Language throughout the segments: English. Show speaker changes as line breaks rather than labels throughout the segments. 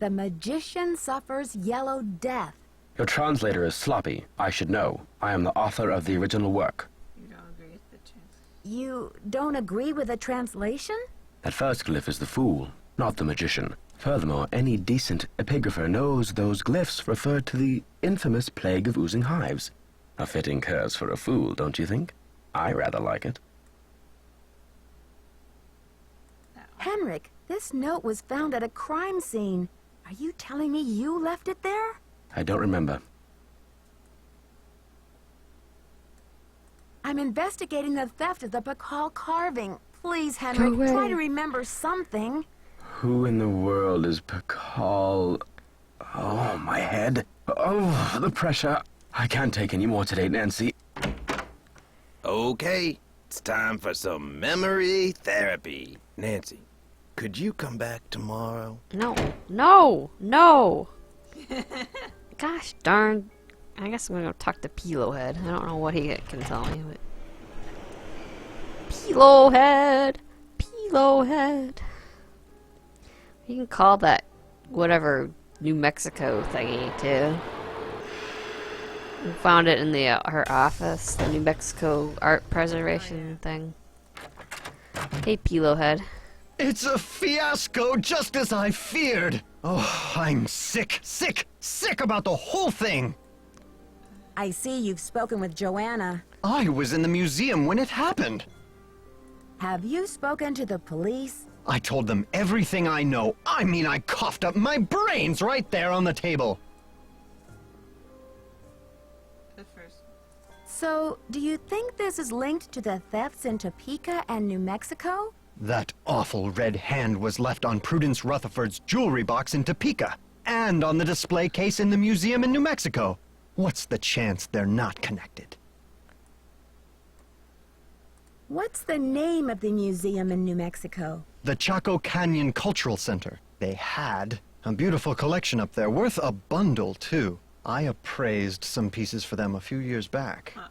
The magician suffers yellow death.
Your translator is sloppy. I should know. I am the author of the original work.
You don't agree with the translation?
You don't agree with the translation?
That first glyph is the fool, not the magician. Furthermore, any decent epigrapher knows those glyphs refer to the infamous plague of oozing hives. A fitting curse for a fool, don't you think? I rather like it.
Henrik, this note was found at a crime scene. Are you telling me you left it there?
I don't remember.
I'm investigating the theft of the Pakal carving. Please, Henrik, try to remember something.
Who in the world is Pakal? Oh, my head. Oh, the pressure. I can't take any more today, Nancy.
Okay, it's time for some memory therapy. Nancy, could you come back tomorrow?
No. No! No! Gosh darn. I guess I'm gonna go talk to Pilohead. I don't know what he can tell me, but... Pilohead! Pilohead! You can call that whatever New Mexico thingy, too. We found it in the her office, the New Mexico art preservation thing. Hey, Pilohead.
It's a fiasco, just as I feared. Oh, I'm sick about the whole thing.
I see you've spoken with Joanna.
I was in the museum when it happened.
Have you spoken to the police?
I told them everything I know. I mean, I coughed up my brains right there on the table.
The first.
So, do you think this is linked to the thefts in Topeka and New Mexico?
That awful red hand was left on Prudence Rutherford's jewelry box in Topeka, and on the display case in the museum in New Mexico. What's the chance they're not connected?
What's the name of the museum in New Mexico?
The Chaco Canyon Cultural Center. They had a beautiful collection up there, worth a bundle, too. I appraised some pieces for them a few years back.
Huh.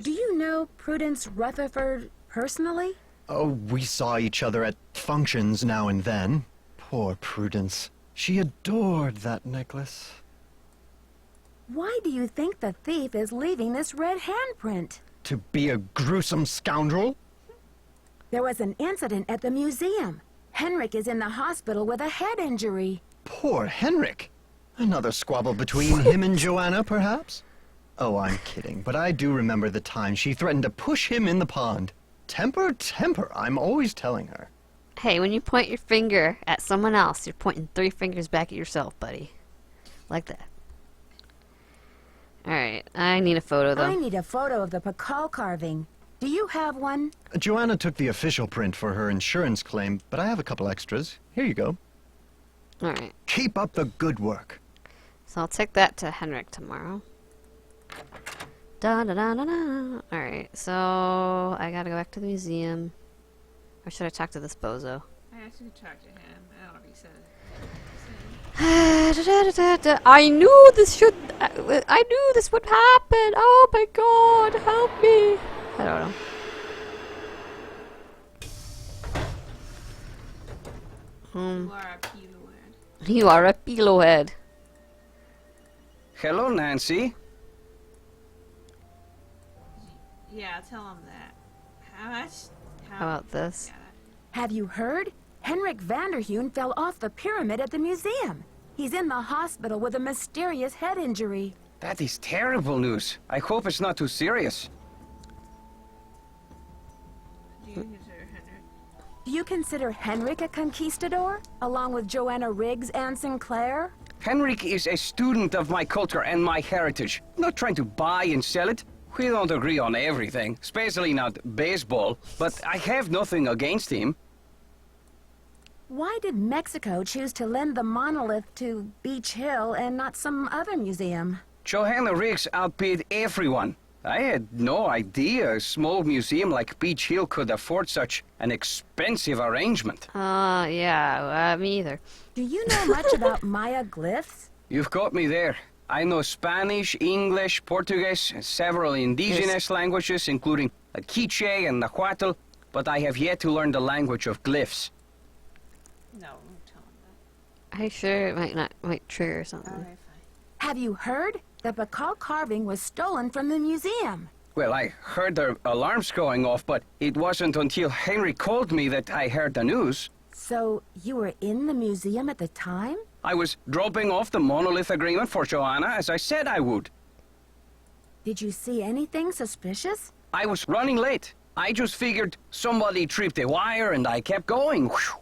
Do you know Prudence Rutherford personally?
Oh, we saw each other at functions now and then. Poor Prudence. She adored that necklace.
Why do you think the thief is leaving this red handprint?
To be a gruesome scoundrel?
There was an incident at the museum. Henrik is in the hospital with a head injury.
Poor Henrik. Another squabble between him and Joanna, perhaps? Oh, I'm kidding, but I do remember the time she threatened to push him in the pond. Temper, temper, I'm always telling her.
Hey, when you point your finger at someone else, you're pointing 3 fingers back at yourself, buddy. Like that. Alright, I need a photo, though.
I need a photo of the Pakal carving. Do you have one?
Joanna took the official print for her insurance claim, but I have a couple extras. Here you go.
Alright,
Keep up the good work.
so I'll take that to Henrik tomorrow. Da-da-da-da-da. Alright, so I gotta go back to the museum. Or should I talk to this bozo?
I actually talked to him. I don't know if he said it.
I knew this should... I knew this would happen! Oh my god, help me! I don't know.
You are a Pilohead.
You are a Pilohead.
Hello, Nancy.
Yeah, tell him that. How much?
How about this?
Have you heard? Henrik Vanderheun fell off the pyramid at the museum. He's in the hospital with a mysterious head injury.
That is terrible news. I hope it's not too serious.
Do you consider Henrik?
Do you consider Henrik a conquistador, along with Joanna Riggs and Sinclair?
Henrik is a student of my culture and my heritage. Not trying to buy and sell it. We don't agree on everything, especially not baseball, but I have nothing against him.
Why did Mexico choose to lend the monolith to Beach Hill and not some other museum?
Joanna Riggs outbid everyone. I had no idea a small museum like Beach Hill could afford such an expensive arrangement.
Yeah, me either.
Do you know much about Maya glyphs?
You've got me there. I know Spanish, English, Portuguese, and several indigenous languages, including Quiche and Nahuatl, but I have yet to learn the language of glyphs.
No, don't tell him
I'm sure it might trigger something.
Okay, fine.
Have you heard? The Bacall carving was stolen from the museum.
Well, I heard the alarms going off, but it wasn't until Henrik called me that I heard the news.
So, you were in the museum at the time?
I was dropping off the monolith agreement for Joanna, as I said I would.
Did you see anything suspicious?
I was running late. I just figured somebody tripped a wire and I kept going. Whew.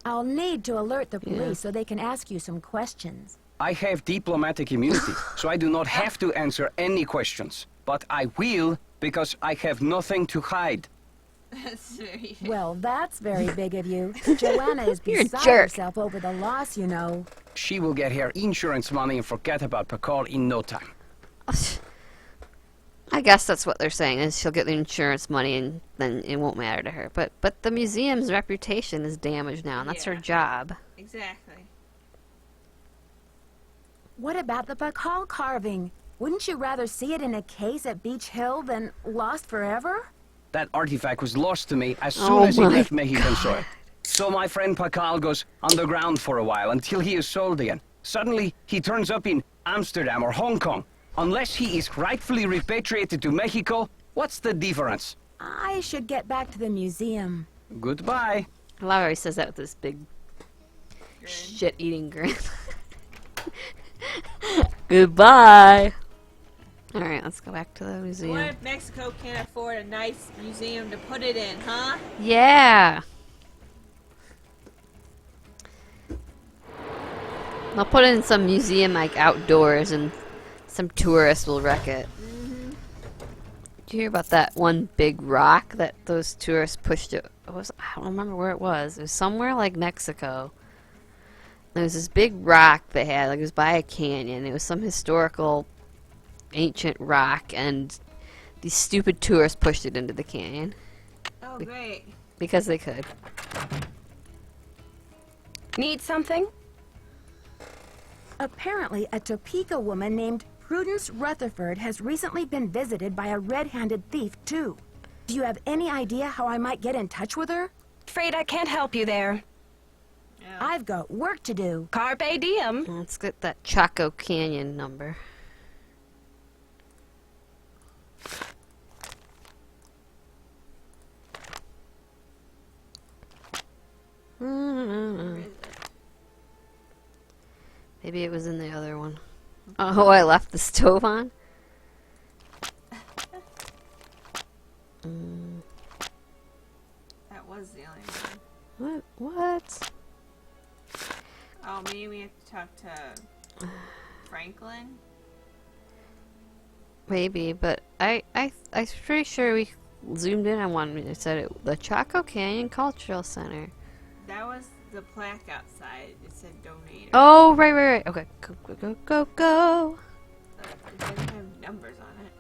I'll need to alert the police so they can ask you some questions.
I have diplomatic immunity, so I do not have to answer any questions. But I will, because I have nothing to hide.
That's very...
Well, that's very big of you. Joanna is
You're a
beside
jerk.
herself over the loss, you know.
She will get her insurance money and forget about Bacall in no time.
I guess that's what they're saying, is she'll get the insurance money and then it won't matter to her. But the museum's reputation is damaged now, and that's her
Yeah.
job.
Exactly.
What about the Bacall carving? Wouldn't you rather see it in a case at Beach Hill than lost forever?
That artifact was lost to me as soon
Oh
as it
my
left Mexican soil. So my friend Bacall goes underground for a while until he is sold again. Suddenly, he turns up in Amsterdam or Hong Kong. Unless he is rightfully repatriated to Mexico, what's the difference?
I should get back to the museum.
Goodbye.
I love how he says that with this big shit-eating grin. Goodbye. Alright, let's go back to the
What
museum.
if Mexico can't afford a nice museum to put it in, huh?
Yeah! I'll put it in some museum, like, outdoors, and some tourists will wreck it. Did you hear about that one big rock that those tourists pushed it? I don't remember where it was. It was somewhere like Mexico. There was this big rock they had, like it was by a canyon. It was some historical ancient rock, and these stupid tourists pushed it into the canyon.
Oh, great.
Because they could.
Need something?
Apparently, a Topeka woman named Prudence Rutherford has recently been visited by a red-handed thief, too. Do you have any idea how I might get in touch with her?
Afraid I can't help you there.
Yeah.
I've got work to do.
Carpe diem.
Let's get that Chaco Canyon number.
Where is it?
Maybe it was in the other one. Oh, I left the stove on?
That was the only one.
What?
Oh, maybe we have to talk to Franklin?
Maybe, but I'm pretty sure we zoomed in on one. It said the Chaco Canyon Cultural Center.
That was the plaque outside. It said donate.
Oh, right. Okay, go.
It doesn't have numbers on it.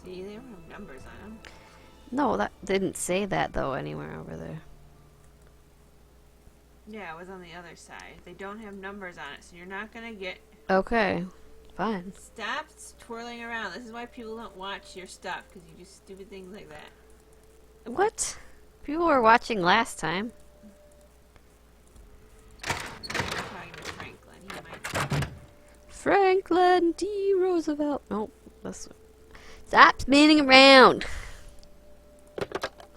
See, they don't have numbers on them.
No, that didn't say that though anywhere over there.
Yeah, it was on the other side. They don't have numbers on it, so you're not gonna get...
Okay, fine.
Stop twirling around. This is why people don't watch your stuff, because you do stupid things like that.
What? People were watching last time.
I'm talking to Franklin. He might...
Franklin D. Roosevelt. Nope. Stop spinning around.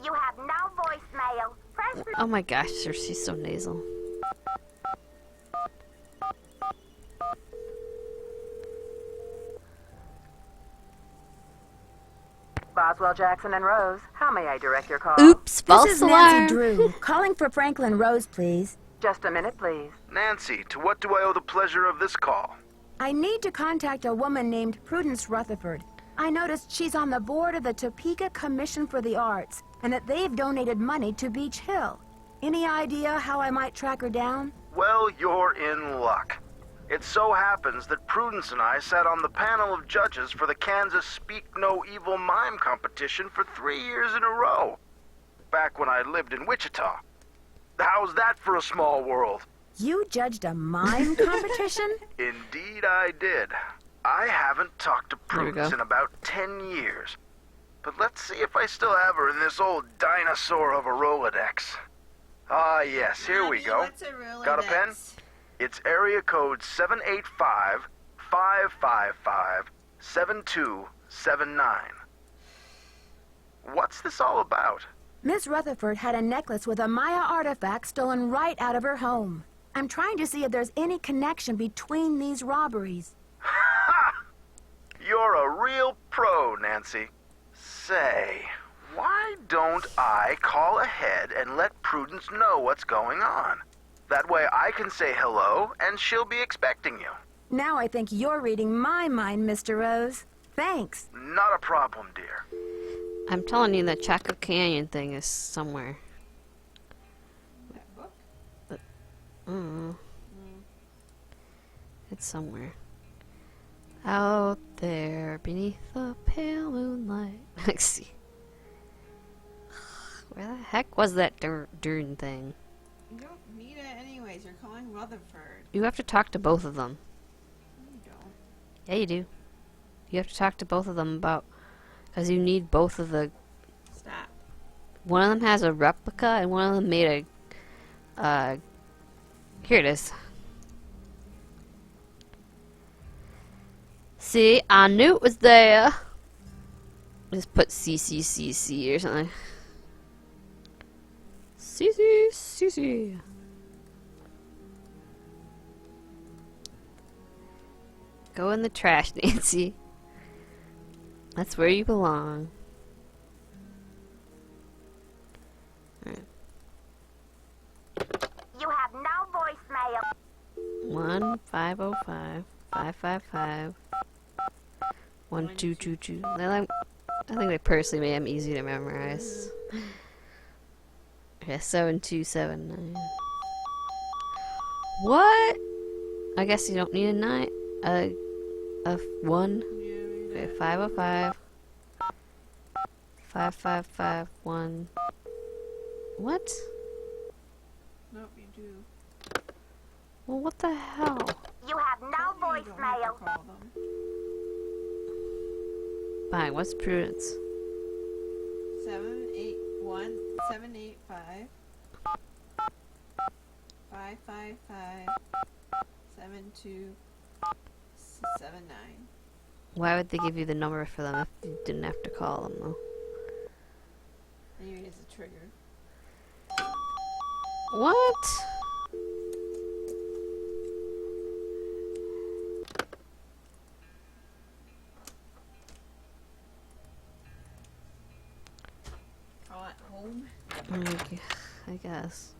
You have no voicemail. Press
Oh my gosh, she's so nasal.
Boswell, Jackson, and Rose. How may I direct your call?
Oops,
This
false
is
alarm.
Nancy Drew, calling for Franklin Rose, please.
Just a minute, please.
Nancy, to what do I owe the pleasure of this call?
I need to contact a woman named Prudence Rutherford. I noticed she's on the board of the Topeka Commission for the Arts, and that they've donated money to Beach Hill. Any idea how I might track her down?
Well, you're in luck. It so happens that Prudence and I sat on the panel of judges for the Kansas Speak No Evil Mime competition for 3 years in a row. Back when I lived in Wichita. How's that for a small world?
You judged a mime competition?
Indeed I did. I haven't talked to
There we
Prudence
go.
in about 10 years. but let's see if I still have her in this old dinosaur of a Rolodex. Ah, yes, here we
Mommy,
go.
what's a Rolodex?
Got a pen? It's area code 785-555-7279. What's this all about?
Miss Rutherford had a necklace with a Maya artifact stolen right out of her home. I'm trying to see if there's any connection between these robberies.
Ha! You're a real pro, Nancy. Say, why don't I call ahead and let Prudence know what's going on? That way I can say hello and she'll be expecting you.
Now I think you're reading my mind, Mr. Rose. Thanks.
Not a problem, dear.
I'm telling you, that Chaco Canyon thing is somewhere.
That book?
It's somewhere. Out there beneath the pale moonlight. Let's see. Where the heck was that darn thing?
You don't need it anyways. You're calling Rutherford.
You have to talk to both of them.
No, you don't.
Yeah, you do. You have to talk to both of them about... Because you need both of the...
Stop.
One of them has a replica, and one of them made a... Here it is. See, I knew it was there. Just put CCCC or something. CCCC. Go in the trash, Nancy. That's where you belong. Alright.
You have no voicemail.
1-505-555-1222. I think they personally made them easy to memorize. Okay, 7279. What? I guess you don't need a 9. A 1. Okay, 505. 5551. What?
Nope, you do.
Well, what the hell?
You have no
You don't have to
voicemail.
call them.
Fine, what's Prudence?
785 7279.
Why would they give you the number for them if you didn't have to call them, though?
Maybe it's a trigger.
What?
Call it home.
I guess.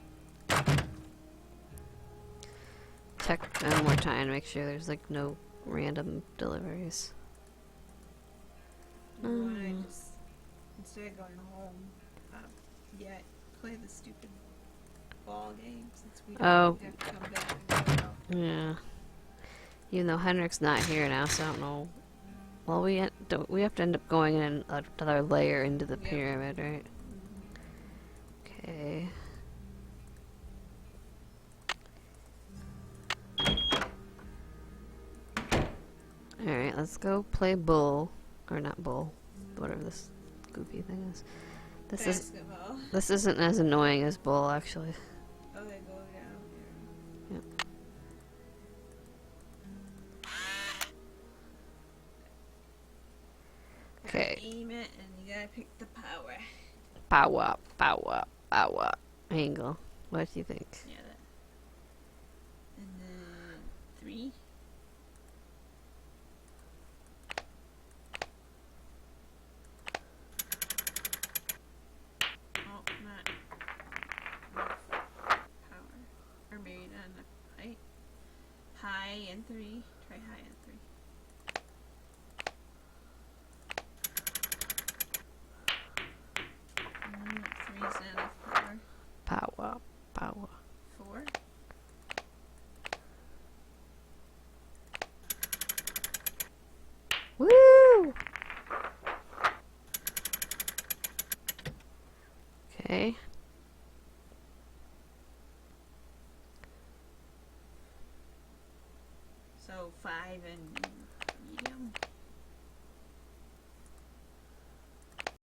Check one more time to make sure there's like no random deliveries.
Why don't I just, instead of going home, yet play the stupid ball game since we
Oh.
have to come back and go out.
Yeah. Even though Henrik's not here now, so I don't know. Well, we have to end up going in another layer into the pyramid, right? Okay. Alright, let's go play bull. Or not bull. Whatever this goofy thing is.
Basketball.
This isn't as annoying as bull, actually.
Okay, go down here.
Yep. Okay.
Aim it and you gotta pick the power.
Power, power, power. Angle. What do you think?
Yeah, that. And then 3. Oh, not enough power. Or maybe not enough height. High and 3. Try high and 3. Three's not enough power.
Power, power.
4.
Woo! Okay,